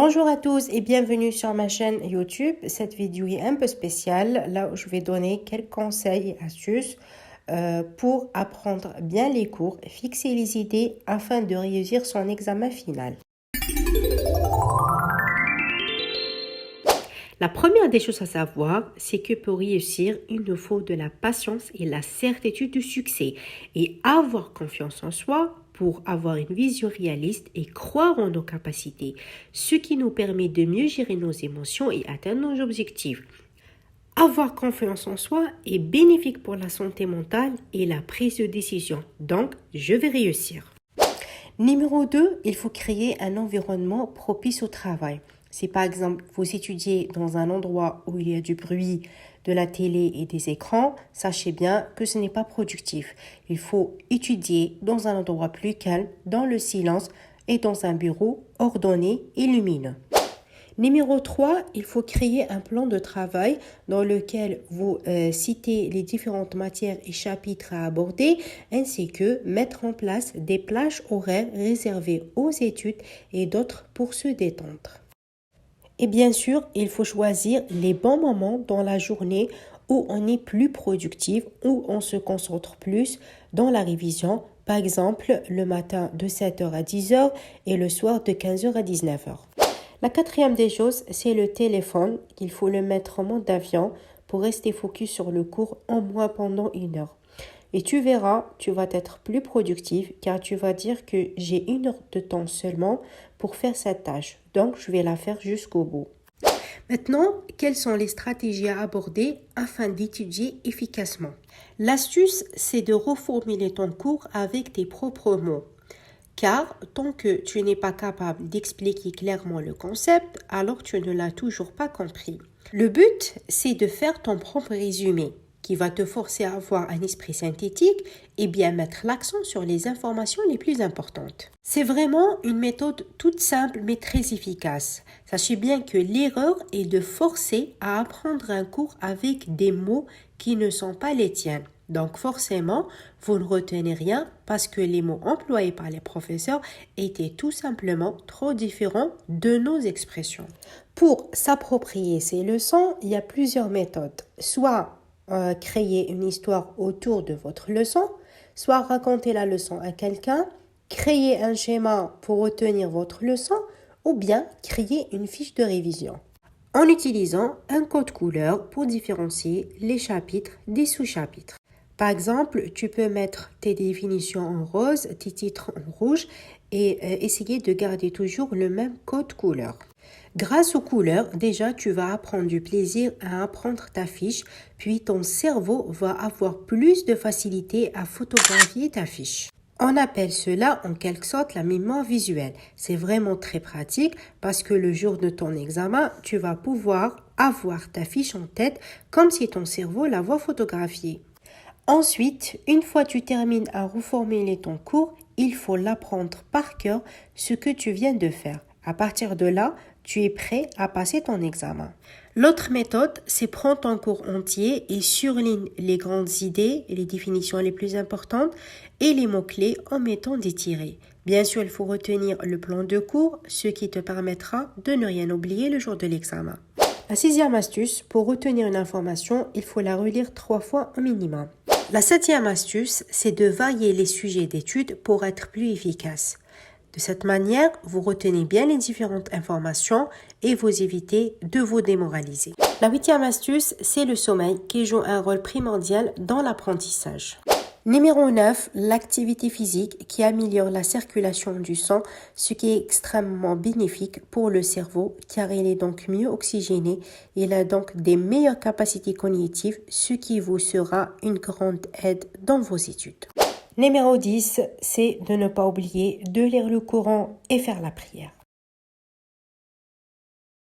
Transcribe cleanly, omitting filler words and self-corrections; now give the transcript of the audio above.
Bonjour à tous et bienvenue sur ma chaîne YouTube. Cette vidéo est un peu spéciale, là où je vais donner quelques conseils et astuces pour apprendre bien les cours, fixer les idées afin de réussir son examen final. La première des choses à savoir, c'est que pour réussir, il nous faut de la patience et la certitude du succès et avoir confiance en soi pour avoir une vision réaliste et croire en nos capacités, ce qui nous permet de mieux gérer nos émotions et atteindre nos objectifs. Avoir confiance en soi est bénéfique pour la santé mentale et la prise de décision. Donc, je vais réussir. Numéro 2, il faut créer un environnement propice au travail. Si par exemple vous étudiez dans un endroit où il y a du bruit, de la télé et des écrans, sachez bien que ce n'est pas productif. Il faut étudier dans un endroit plus calme, dans le silence et dans un bureau ordonné et lumineux. Numéro 3, il faut créer un plan de travail dans lequel vous citez les différentes matières et chapitres à aborder, ainsi que mettre en place des plages horaires réservées aux études et d'autres pour se détendre. Et bien sûr, il faut choisir les bons moments dans la journée où on est plus productif, où on se concentre plus dans la révision, par exemple le matin de 7h à 10h et le soir de 15h à 19h. La quatrième des choses, c'est le téléphone. Il faut le mettre en mode avion pour rester focus sur le cours au moins pendant 1 heure. Et tu verras, tu vas être plus productif car tu vas dire que j'ai 1 heure de temps seulement pour faire cette tâche. Donc, je vais la faire jusqu'au bout. Maintenant, quelles sont les stratégies à aborder afin d'étudier efficacement? L'astuce, c'est de reformuler ton cours avec tes propres mots. Car tant que tu n'es pas capable d'expliquer clairement le concept, alors tu ne l'as toujours pas compris. Le but, c'est de faire ton propre résumé qui va te forcer à avoir un esprit synthétique et bien mettre l'accent sur les informations les plus importantes. C'est vraiment une méthode toute simple mais très efficace. Sachez bien que l'erreur est de forcer à apprendre un cours avec des mots qui ne sont pas les tiens. Donc forcément, vous ne retenez rien parce que les mots employés par les professeurs étaient tout simplement trop différents de nos expressions. Pour s'approprier ces leçons, il y a plusieurs méthodes. Soit créer une histoire autour de votre leçon, soit raconter la leçon à quelqu'un, créer un schéma pour retenir votre leçon ou bien créer une fiche de révision. En utilisant un code couleur pour différencier les chapitres des sous-chapitres. Par exemple, tu peux mettre tes définitions en rose, tes titres en rouge et essayer de garder toujours le même code couleur. Grâce aux couleurs, déjà, tu vas apprendre du plaisir à apprendre ta fiche, puis ton cerveau va avoir plus de facilité à photographier ta fiche. On appelle cela en quelque sorte la mémoire visuelle. C'est vraiment très pratique parce que le jour de ton examen, tu vas pouvoir avoir ta fiche en tête comme si ton cerveau l'avait photographiée. Ensuite, une fois que tu termines à reformuler ton cours, il faut l'apprendre par cœur ce que tu viens de faire. À partir de là, tu es prêt à passer ton examen. L'autre méthode, c'est prendre ton cours entier et surligne les grandes idées et les définitions les plus importantes et les mots-clés en mettant des tirets. Bien sûr, il faut retenir le plan de cours, ce qui te permettra de ne rien oublier le jour de l'examen. La 6e astuce, pour retenir une information, il faut la relire 3 fois au minimum. La 7e astuce, c'est de varier les sujets d'études pour être plus efficace. De cette manière, vous retenez bien les différentes informations et vous évitez de vous démoraliser. La 8e astuce, c'est le sommeil qui joue un rôle primordial dans l'apprentissage. Numéro 9, l'activité physique qui améliore la circulation du sang, ce qui est extrêmement bénéfique pour le cerveau car il est donc mieux oxygéné. Il a donc des meilleures capacités cognitives, ce qui vous sera une grande aide dans vos études. Numéro 10, c'est de ne pas oublier de lire le Coran et faire la prière.